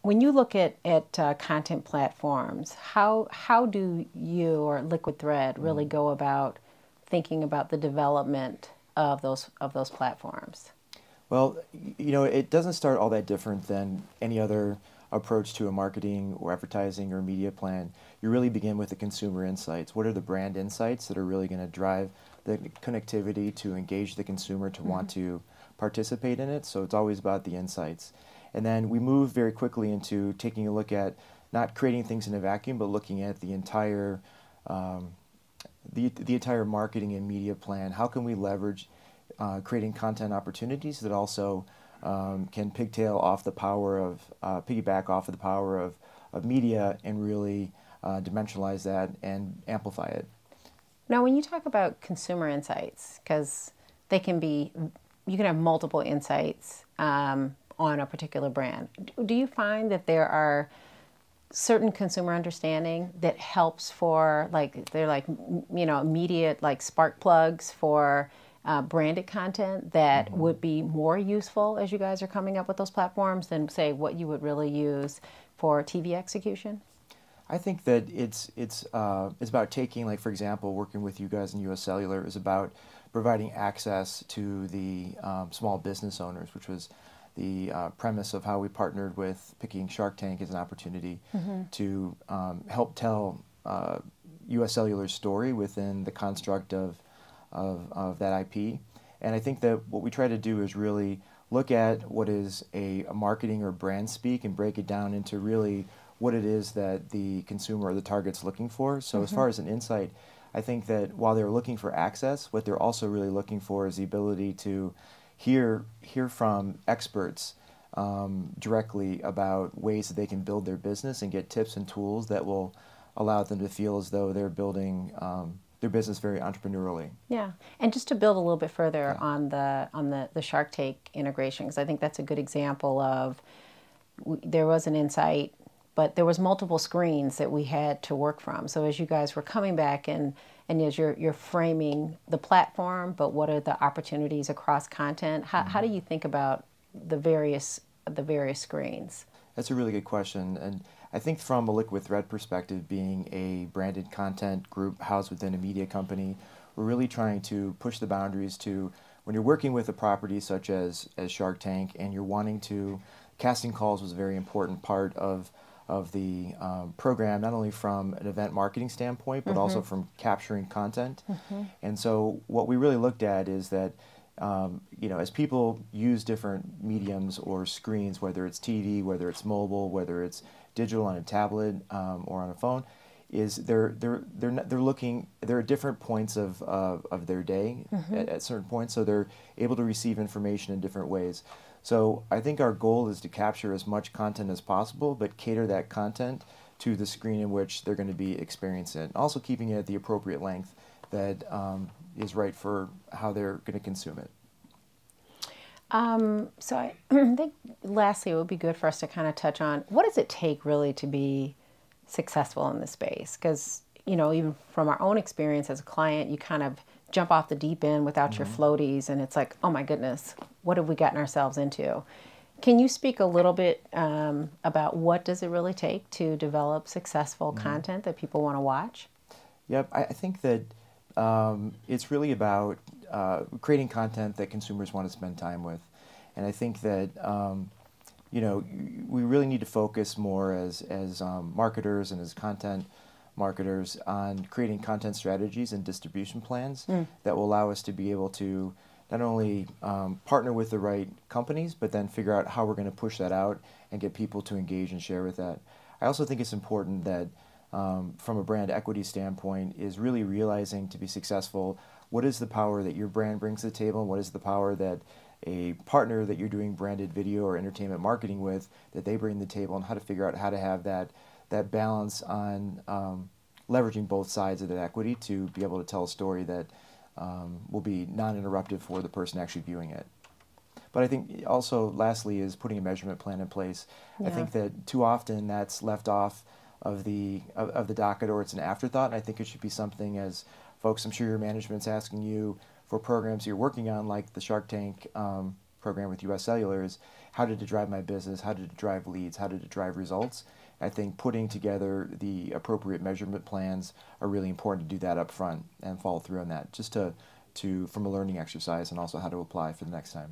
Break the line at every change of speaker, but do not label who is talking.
when you look at content platforms, how do you or LiquidThread really go about thinking about the development of those platforms?
Well, it doesn't start all that different than any other approach to a marketing or advertising or media plan. You really begin with the consumer insights. What are the brand insights that are really going to drive the connectivity to engage the consumer to want to participate in it? So it's always about the insights. And then we move very quickly into taking a look at not creating things in a vacuum, but looking at the entire the entire marketing and media plan. How can we leverage creating content opportunities that also can pigtail off the power of, piggyback off of the power of media and really dimensionalize that and amplify it.
Now, when you talk about consumer insights, because they can be, you can have multiple insights on a particular brand. Do you find that there are certain consumer understanding that helps for, like, they're like, immediate like spark plugs for branded content that would be more useful as you guys are coming up with those platforms than, say, what you would really use for TV execution?
I think that it's about taking, like, for example, working with you guys in US Cellular is about providing access to the small business owners, which was the premise of how we partnered with picking Shark Tank as an opportunity to help tell US Cellular's story within the construct of that IP. And I think that what we try to do is really look at what is a marketing or brand speak and break it down into really what it is that the consumer or the target's looking for. So as far as an insight, I think that while they're looking for access, what they're also really looking for is the ability to hear from experts directly about ways that they can build their business and get tips and tools that will allow them to feel as though they're building their business very entrepreneurially.
Yeah, and just to build a little bit further on the Shark Tank integration, because I think that's a good example of there was an insight, but there was multiple screens that we had to work from. So as you guys were coming back and as you're framing the platform, but what are the opportunities across content? How do you think about the various screens?
That's a really good question, and I think from a LiquidThread perspective, being a branded content group housed within a media company, we're really trying to push the boundaries to when you're working with a property such as Shark Tank and you're wanting to, casting calls was a very important part of the program, not only from an event marketing standpoint, but also from capturing content. And so what we really looked at is that as people use different mediums or screens, whether it's TV, whether it's mobile, whether it's digital on a tablet or on a phone, is they're at different points of their day at certain points, so they're able to receive information in different ways. So I think our goal is to capture as much content as possible, but cater that content to the screen in which they're going to be experiencing it. Also keeping it at the appropriate length that is right for how they're going to consume it.
So I think lastly it would be good for us to kind of touch on what does it take really to be successful in this space? Because, even from our own experience as a client, you kind of jump off the deep end without your floaties and it's like, oh my goodness, what have we gotten ourselves into? Can you speak a little bit about what does it really take to develop successful content that people want to watch?
Yep, I think that it's really about creating content that consumers want to spend time with. And I think that, we really need to focus more as marketers and as content marketers on creating content strategies and distribution plans that will allow us to be able to not only partner with the right companies, but then figure out how we're going to push that out and get people to engage and share with that. I also think it's important that from a brand equity standpoint is really realizing to be successful, what is the power that your brand brings to the table and what is the power that a partner that you're doing branded video or entertainment marketing with, that they bring to the table, and how to figure out how to have that balance on leveraging both sides of that equity to be able to tell a story that will be non-interruptive for the person actually viewing it. But I think also, lastly, is putting a measurement plan in place. I think that too often that's left off of the docket, or it's an afterthought, and I think it should be something, as folks, I'm sure your management's asking you for programs you're working on, like the Shark Tank program with US Cellular is how did it drive my business, how did it drive leads, how did it drive results. I think putting together the appropriate measurement plans are really important to do that up front and follow through on that, just to from a learning exercise and also how to apply for the next time.